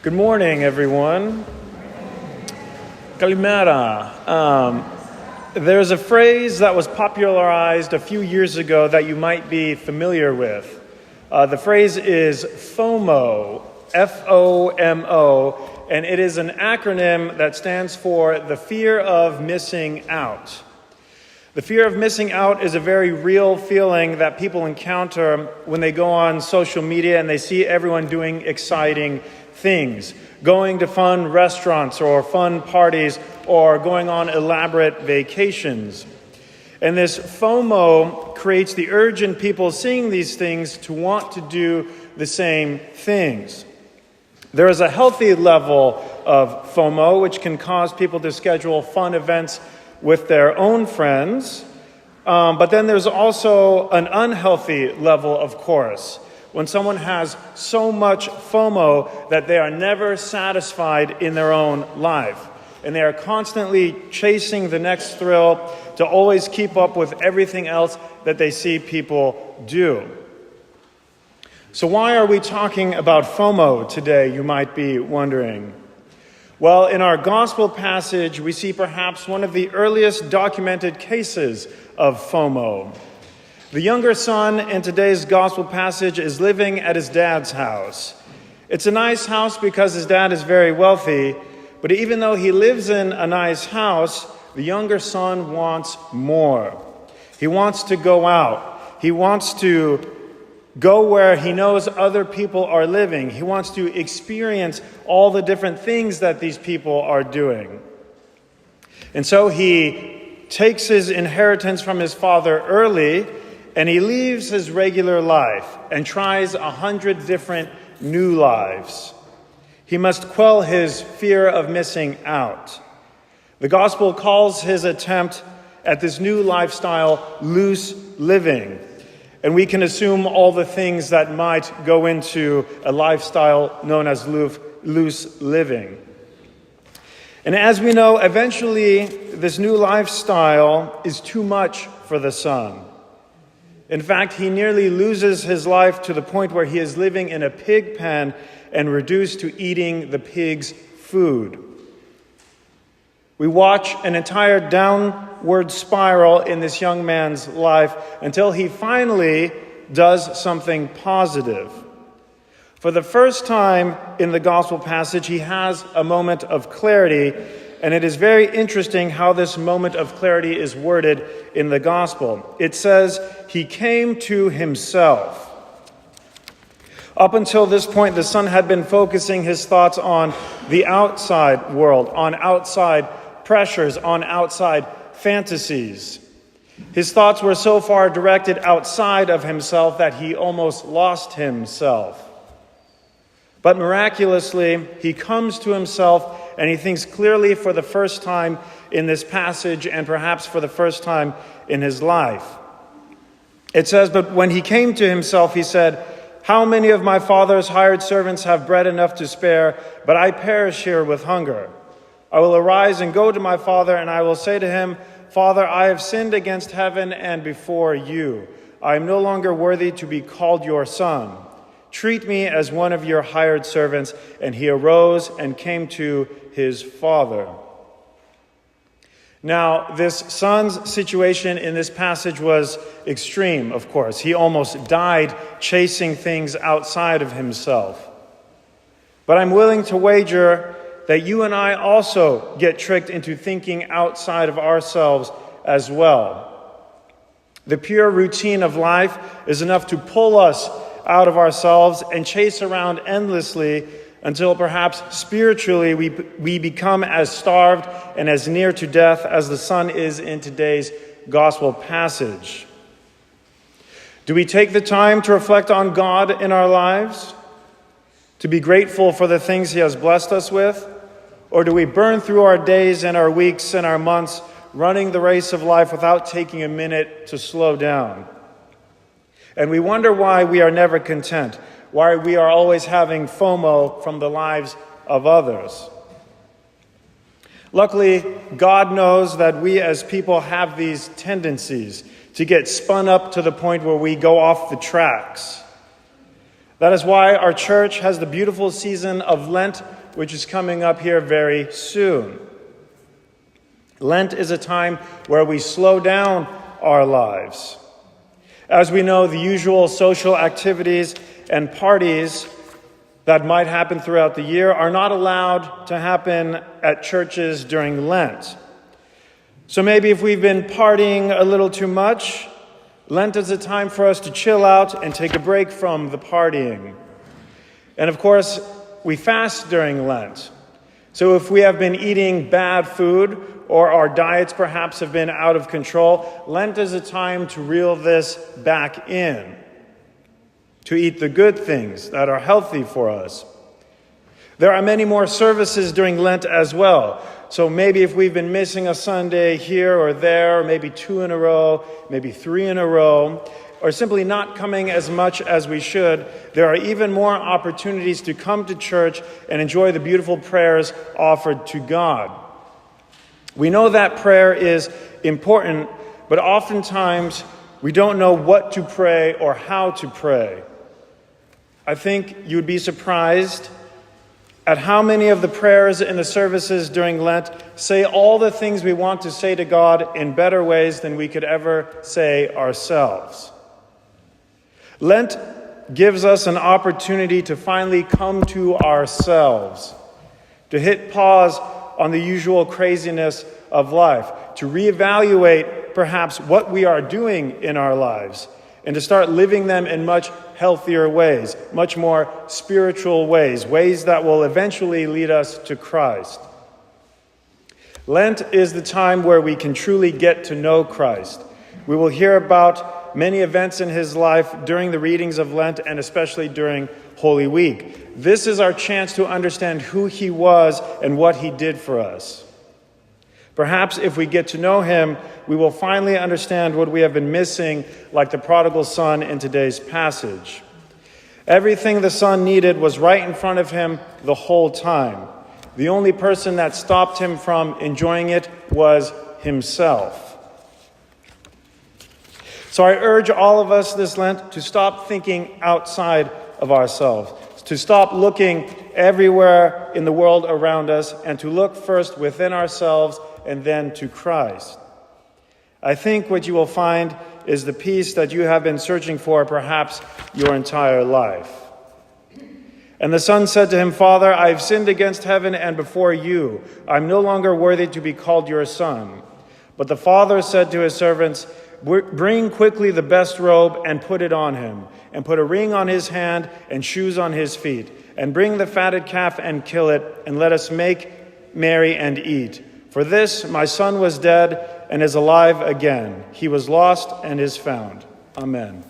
Good morning, everyone. Kalimera. There's a phrase that was popularized a few years ago that you might be familiar with. The phrase is FOMO, F-O-M-O, and it is an acronym that stands for the fear of missing out. The fear of missing out is a very real feeling that people encounter when they go on social media and they see everyone doing exciting things, going to fun restaurants or fun parties or going on elaborate vacations. And this FOMO creates the urge in people seeing these things to want to do the same things. There is a healthy level of FOMO which can cause people to schedule fun events with their own friends, but then there's also an unhealthy level, of course, when someone has so much FOMO that they are never satisfied in their own life, and they are constantly chasing the next thrill to always keep up with everything else that they see people do. So why are we talking about FOMO today, you might be wondering? Well, in our gospel passage, we see perhaps one of the earliest documented cases of FOMO. The younger son in today's gospel passage is living at his dad's house. It's a nice house because his dad is very wealthy, but even though he lives in a nice house, the younger son wants more. He wants to go out. He wants to go where he knows other people are living. He wants to experience all the different things that these people are doing. And so he takes his inheritance from his father early, and he leaves his regular life and tries 100 different new lives. He must quell his fear of missing out. The gospel calls his attempt at this new lifestyle loose living. And we can assume all the things that might go into a lifestyle known as loose living. And as we know, eventually this new lifestyle is too much for the son. In fact, he nearly loses his life to the point where he is living in a pig pen and reduced to eating the pig's food. We watch an entire downward spiral in this young man's life until he finally does something positive. For the first time in the gospel passage, he has a moment of clarity, and it is very interesting how this moment of clarity is worded in the gospel. It says, he came to himself. Up until this point, the son had been focusing his thoughts on the outside world, on outside pressures, on outside fantasies. His thoughts were so far directed outside of himself that he almost lost himself. But miraculously, he comes to himself and he thinks clearly for the first time in this passage and perhaps for the first time in his life. It says, but when he came to himself, he said, how many of my father's hired servants have bread enough to spare, but I perish here with hunger? I will arise and go to my father, and I will say to him, Father, I have sinned against heaven and before you. I am no longer worthy to be called your son. Treat me as one of your hired servants. And he arose and came to his father. Now, this son's situation in this passage was extreme, of course. He almost died chasing things outside of himself. But I'm willing to wager that you and I also get tricked into thinking outside of ourselves as well. The pure routine of life is enough to pull us out of ourselves and chase around endlessly until perhaps spiritually we become as starved and as near to death as the son is in today's gospel passage. Do we take the time to reflect on God in our lives? To be grateful for the things he has blessed us with? Or do we burn through our days and our weeks and our months running the race of life without taking a minute to slow down? And we wonder why we are never content, why we are always having FOMO from the lives of others. Luckily, God knows that we as people have these tendencies to get spun up to the point where we go off the tracks. That is why our church has the beautiful season of Lent, which is coming up here very soon. Lent is a time where we slow down our lives. As we know, the usual social activities and parties that might happen throughout the year are not allowed to happen at churches during Lent. So maybe if we've been partying a little too much, Lent is a time for us to chill out and take a break from the partying. And of course, we fast during Lent. So if we have been eating bad food or our diets perhaps have been out of control, Lent is a time to reel this back in, to eat the good things that are healthy for us. There are many more services during Lent as well. So maybe if we've been missing a Sunday here or there, maybe 2 in a row, maybe 3 in a row, or simply not coming as much as we should, there are even more opportunities to come to church and enjoy the beautiful prayers offered to God. We know that prayer is important, but oftentimes we don't know what to pray or how to pray. I think you would be surprised at how many of the prayers in the services during Lent say all the things we want to say to God in better ways than we could ever say ourselves. Lent gives us an opportunity to finally come to ourselves, to hit pause on the usual craziness of life, to reevaluate perhaps what we are doing in our lives, and to start living them in much healthier ways, much more spiritual ways, ways that will eventually lead us to Christ. Lent is the time where we can truly get to know Christ. We will hear about many events in his life during the readings of Lent and especially during Holy Week. This is our chance to understand who he was and what he did for us. Perhaps if we get to know him, we will finally understand what we have been missing, like the prodigal son in today's passage. Everything the son needed was right in front of him the whole time. The only person that stopped him from enjoying it was himself. So I urge all of us this Lent to stop thinking outside of ourselves, to stop looking everywhere in the world around us, and to look first within ourselves and then to Christ. I think what you will find is the peace that you have been searching for perhaps your entire life. And the son said to him, "Father, I have sinned against heaven and before you. I am no longer worthy to be called your son." But the father said to his servants, "Bring quickly the best robe and put it on him, and put a ring on his hand and shoes on his feet, and bring the fatted calf and kill it, and let us make merry and eat. For this my son was dead and is alive again. He was lost and is found." Amen.